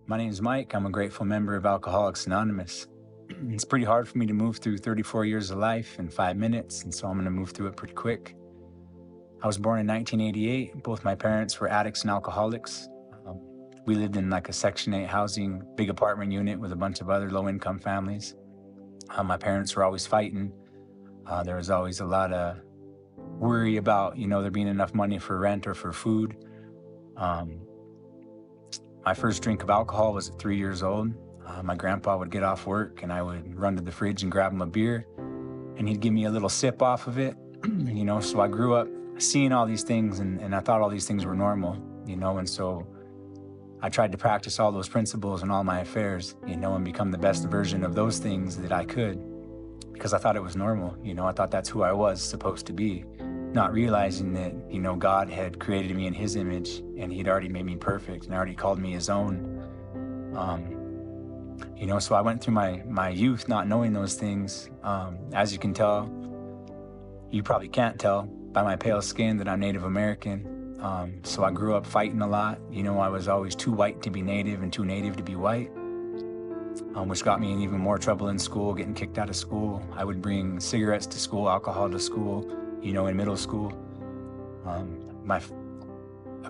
My name is Mike. I'm a grateful member of Alcoholics Anonymous. It's pretty hard for me to move through 34 years of life in 5 minutes, and so I'm going to move through it pretty quick. I was born in 1988. Both my parents were addicts and alcoholics. Um, we lived in like a Section 8 housing, big apartment unit with a bunch of other low-income families. My parents were always fighting. There was always a lot of worry about, there being enough money for rent or for food. Um, My first drink of alcohol was at 3 years old. My grandpa would get off work and I would run to the fridge and grab him a beer and he'd give me a little sip off of it, so I grew up seeing all these things and I thought all these things were normal, and so I tried to practice all those principles in all my affairs, and become the best version of those things that I could because I thought it was normal, I thought that's who I was supposed to be, not realizing that, God had created me in his image and he'd already made me perfect and already called me his own. So I went through my youth not knowing those things. As you can tell, you probably can't tell by my pale skin that I'm Native American. So I grew up fighting a lot. I was always too white to be Native and too Native to be white, which got me in even more trouble in school, getting kicked out of school. I would bring cigarettes to school, alcohol to school, in middle school. My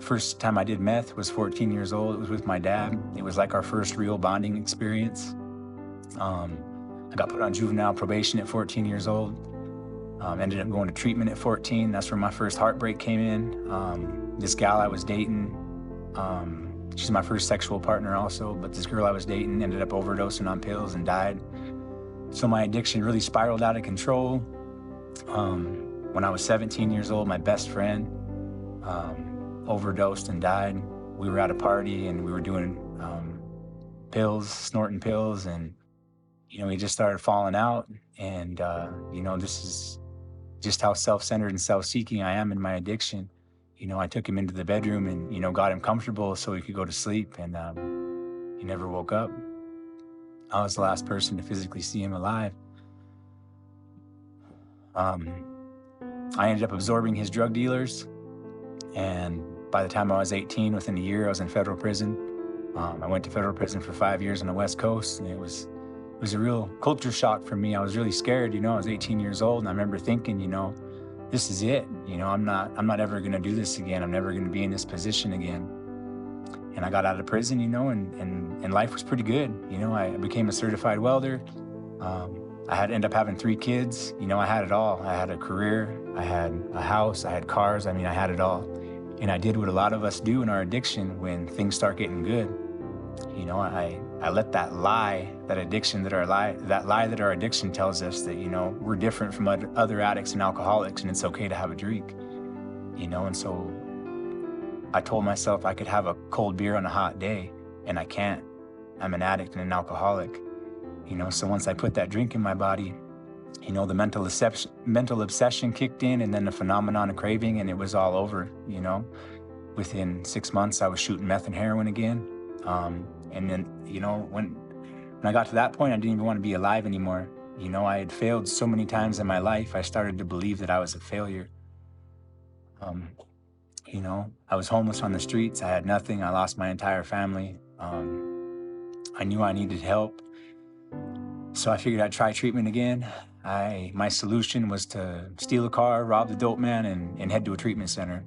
first time I did meth was 14 years old. It was with my dad. It was like our first real bonding experience. I got put on juvenile probation at 14 years old. Ended up going to treatment at 14. That's where my first heartbreak came in. This gal I was dating, she's my first sexual partner also, but this girl I was dating ended up overdosing on pills and died. So my addiction really spiraled out of control. When I was 17 years old, my best friend overdosed and died. We were at a party and we were doing pills, snorting pills, and we just started falling out. And this is just how self-centered and self-seeking I am in my addiction. I took him into the bedroom and got him comfortable so he could go to sleep, and he never woke up. I was the last person to physically see him alive. I ended up absorbing his drug dealers, and by the time I was 18, within a year, I was in federal prison. I went to federal prison for 5 years on the West Coast, and it was a real culture shock for me. I was really scared, I was 18 years old, and I remember thinking, this is it. I'm not ever gonna do this again. I'm never gonna be in this position again. And I got out of prison, and life was pretty good. I became a certified welder. I ended up having 3 kids. I had it all. I had a career, I had a house, I had cars. I had it all. And I did what a lot of us do in our addiction when things start getting good. I let that lie that our addiction tells us that, we're different from other addicts and alcoholics and it's okay to have a drink, and so I told myself I could have a cold beer on a hot day, and I can't. I'm an addict and an alcoholic, so once I put that drink in my body, the mental obsession kicked in, and then the phenomenon of craving, and it was all over. Within 6 months, I was shooting meth and heroin again. And then, when I got to that point, I didn't even want to be alive anymore. I had failed so many times in my life, I started to believe that I was a failure. I was homeless on the streets. I had nothing. I lost my entire family. I knew I needed help. So I figured I'd try treatment again. My solution was to steal a car, rob the dope man, and head to a treatment center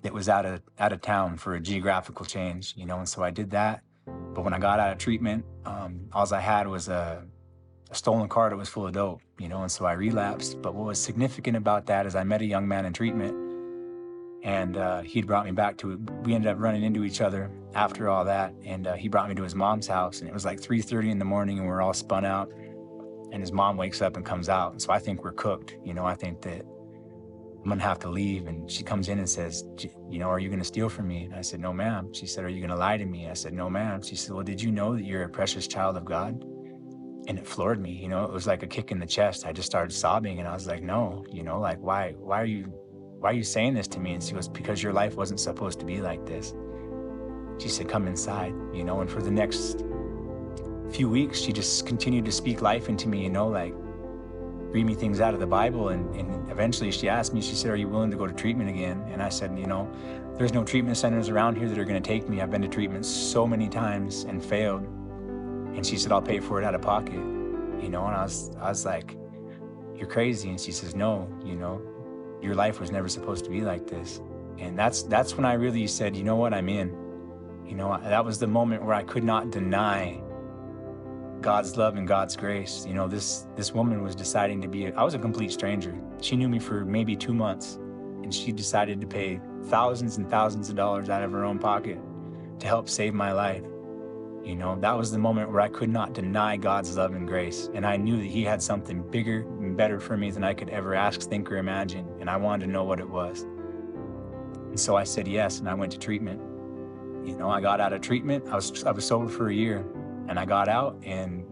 that was out of town for a geographical change, and so I did that. But when I got out of treatment, all I had was a stolen car that was full of dope, and so I relapsed. But what was significant about that is I met a young man in treatment, and he'd brought me back to it. We ended up running into each other after all that, and he brought me to his mom's house, and it was like 3:30 in the morning, and we were all spun out, and his mom wakes up and comes out, and so I think we're cooked. I think that I'm gonna have to leave. And she comes in and says, are you gonna steal from me? And I said, no, ma'am. She said, are you gonna lie to me? I said, no, ma'am. She said, well, did you know that you're a precious child of God? And it floored me, it was like a kick in the chest. I just started sobbing, and I was like, no, like, why are you saying this to me? And she goes, because your life wasn't supposed to be like this. She said, come inside, and for the next few weeks, she just continued to speak life into me, like, read me things out of the Bible. And eventually she asked me, she said, "Are you willing to go to treatment again?" And I said, "There's no treatment centers around here that are going to take me. I've been to treatment so many times and failed." And she said, "I'll pay for it out of pocket." And I was like, "You're crazy." And she says, "No, your life was never supposed to be like this." And that's when I really said, "You know what, I'm in." That was the moment where I could not deny God's love and God's grace. This woman was deciding to I was a complete stranger. She knew me for maybe 2 months, and she decided to pay thousands and thousands of dollars out of her own pocket to help save my life. That was the moment where I could not deny God's love and grace. And I knew that he had something bigger and better for me than I could ever ask, think, or imagine. And I wanted to know what it was. And so I said yes, and I went to treatment. I got out of treatment. I was sober for a year, and I got out, and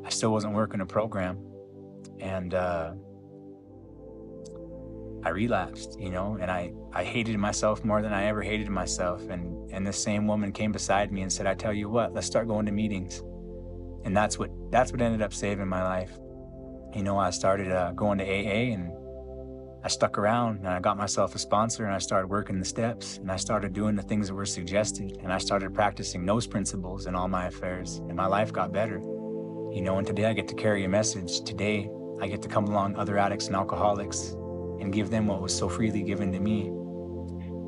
I still wasn't working a program. And I relapsed, and I hated myself more than I ever hated myself. And this same woman came beside me and said, "I tell you what, let's start going to meetings." And that's what ended up saving my life. I started going to AA, and I stuck around, and I got myself a sponsor, and I started working the steps, and I started doing the things that were suggested, and I started practicing those principles in all my affairs, and my life got better. And today I get to carry a message. Today I get to come along other addicts and alcoholics and give them what was so freely given to me.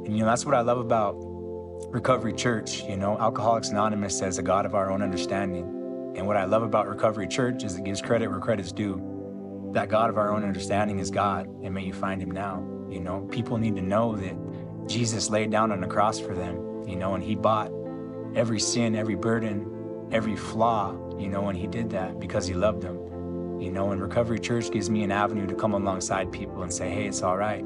And that's what I love about Recovery Church. Alcoholics Anonymous says a God of our own understanding. And what I love about Recovery Church is it gives credit where credit's due. That God of our own understanding is God, and may you find him now. People need to know that Jesus laid down on the cross for them, and he bought every sin, every burden, every flaw, and he did that because he loved them. And Recovery Church gives me an avenue to come alongside people and say, "Hey, it's all right.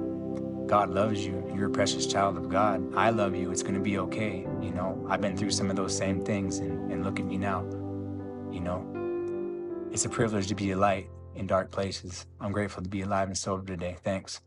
God loves you. You're a precious child of God. I love you. It's going to be okay." I've been through some of those same things, and look at me now. It's a privilege to be a light in dark places. I'm grateful to be alive and sober today. Thanks.